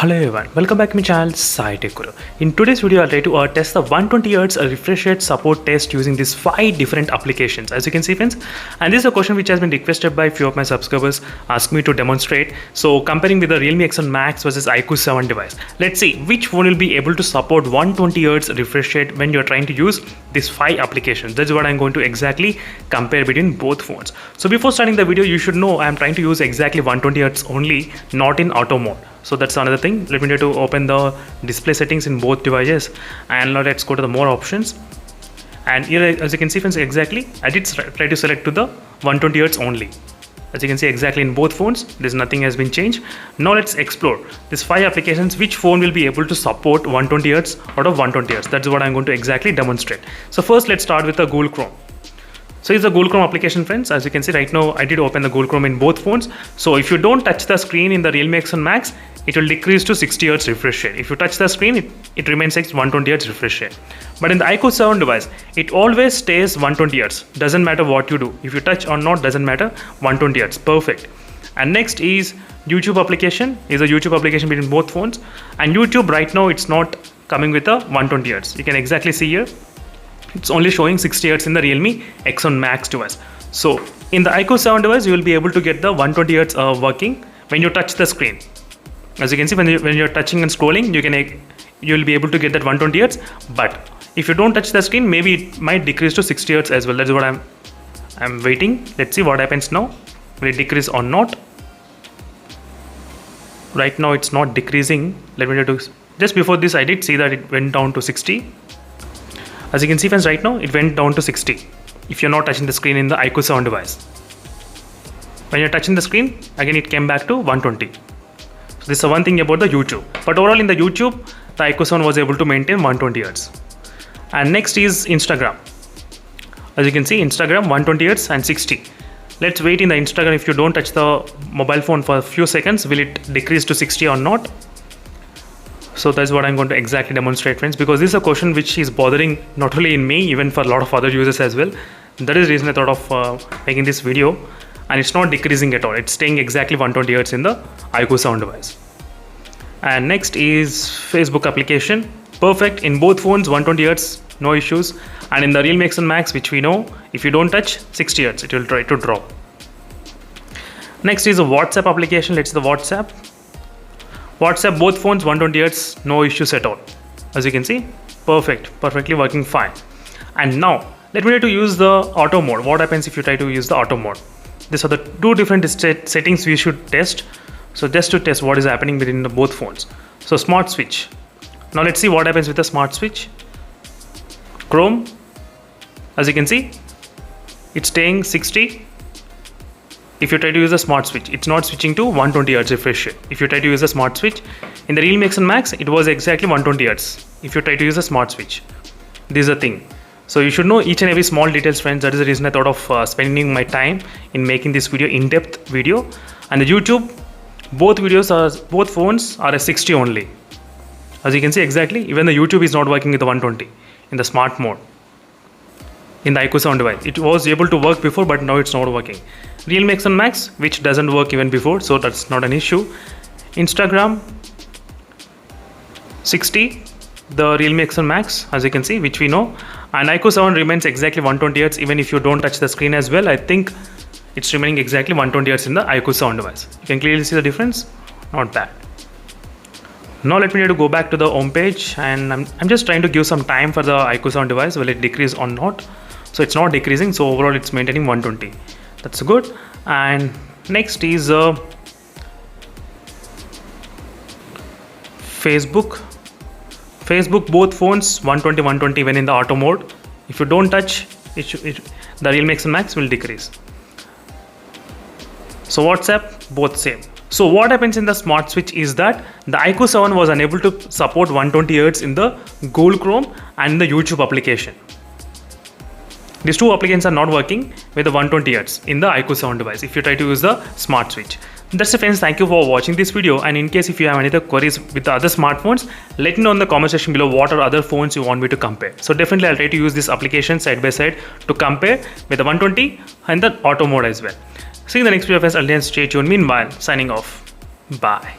Hello everyone, welcome back to my channel iQOO. In today's video, I'll try to test the 120Hz refresh rate support test using these 5 different applications. As you can see friends, and this is a question which has been requested by a few of my subscribers, asked me to demonstrate. So comparing with the Realme X1 Max versus iQOO 7 device, let's see which phone will be able to support 120Hz refresh rate when you're trying to use these 5 applications. That's what I'm going to exactly compare between both phones. So before starting the video, you should know I'm trying to use exactly 120Hz only, not in auto mode. So that's another thing. Let me try to open the display settings in both devices, and now let's go to the more options. And here, as you can see friends, exactly I did try to select to the 120Hz only. As you can see exactly in both phones, there's nothing has been changed. Now let's explore these 5 applications, which phone will be able to support 120Hz out of 120Hz. That's what I'm going to exactly demonstrate. So first let's start with the Google Chrome. So it's the Google Chrome application friends. As you can see right now, I did open the Google Chrome in both phones. So if you don't touch the screen in the Realme X1 Max, it will decrease to 60 Hz refresh rate. If you touch the screen, it remains at 120 Hz refresh rate. But in the iQOO 7 device, it always stays 120 Hz. Doesn't matter what you do. If you touch or not, doesn't matter, 120 Hz, perfect. And next is YouTube application. Is a YouTube application between both phones. And YouTube right now, it's not coming with a 120 Hz. You can exactly see here. It's only showing 60 Hz in the Realme X1 Max device. So in the iQOO 7 device, you will be able to get the 120 Hz working when you touch the screen. As you can see, when you're touching and scrolling, you will be able to get that 120 Hz. But if you don't touch the screen, maybe it might decrease to 60 Hz as well. That's what I'm waiting. Let's see what happens now. Will it decrease or not? Right now, it's not decreasing. Let me do. Just before this, I did see that it went down to 60. As you can see friends, right now it went down to 60 if you're not touching the screen in the iQOO 7 device. When you're touching the screen, again it came back to 120. So this is one thing about the YouTube. But overall in the YouTube, the iQOO 7 was able to maintain 120 Hz. And next is Instagram. As you can see, Instagram 120 Hz and 60. Let's wait in the Instagram. If you don't touch the mobile phone for a few seconds, will it decrease to 60 or not? So that's what I'm going to exactly demonstrate friends, because this is a question which is bothering not only in me, even for a lot of other users as well. That is the reason I thought of making this video. And it's not decreasing at all. It's staying exactly 120 Hz in the iQOO 7 device. And next is Facebook application. Perfect in both phones, 120 Hz, no issues. And in the Realme X1 Max, which we know, if you don't touch 60 Hz, it will try to drop. Next is a WhatsApp application. Let's see the WhatsApp. WhatsApp, both phones 120 Hz, no issues at all. As you can see, perfectly working fine. And now let me try to use the auto mode. What happens if you try to use the auto mode? These are the 2 different settings we should test. So just to test what is happening within the both phones. So smart switch. Now let's see what happens with the smart switch. Chrome, as you can see, it's staying 60. If you try to use a smart switch, it's not switching to 120 Hz refresh rate. If you try to use a smart switch, in the Realme X1 Max, it was exactly 120 Hz. If you try to use a smart switch, this is a thing. So you should know each and every small details friends. That is the reason I thought of spending my time in making this video, in-depth video. And the YouTube, both phones are a 60 only. As you can see exactly, even the YouTube is not working with the 120 in the smart mode. In the iQOO 7 device, it was able to work before, but now it's not working. Realme X1 Max, which doesn't work even before, so that's not an issue. Instagram 60, the Realme X1 Max, as you can see, which we know. And iQOO 7 remains exactly 120 Hz even if you don't touch the screen as well. I think it's remaining exactly 120 Hz in the iQOO 7 device. You can clearly see the difference. Not bad. Now let me try to go back to the home page, and I'm just trying to give some time for the iQOO 7 device. Will it decrease or not? So it's not decreasing, so overall it's maintaining 120. That's good. And next is Facebook. Facebook, both phones 120 when in the auto mode. If you don't touch the Realme X1 Max will decrease. So WhatsApp, both same. So what happens in the smart switch is that the iQOO 7 was unable to support 120 Hz in the Google Chrome and the YouTube application. These 2 applications are not working with the 120 Hz in the iQOO 7 device if you try to use the smart switch. That's it friends, thank you for watching this video, and in case if you have any other queries with the other smartphones, let me know in the comment section below what are other phones you want me to compare. So definitely I'll try to use this application side by side to compare with the 120 and the auto mode as well. See you in the next video friends, until then stay tuned. Meanwhile, signing off. Bye.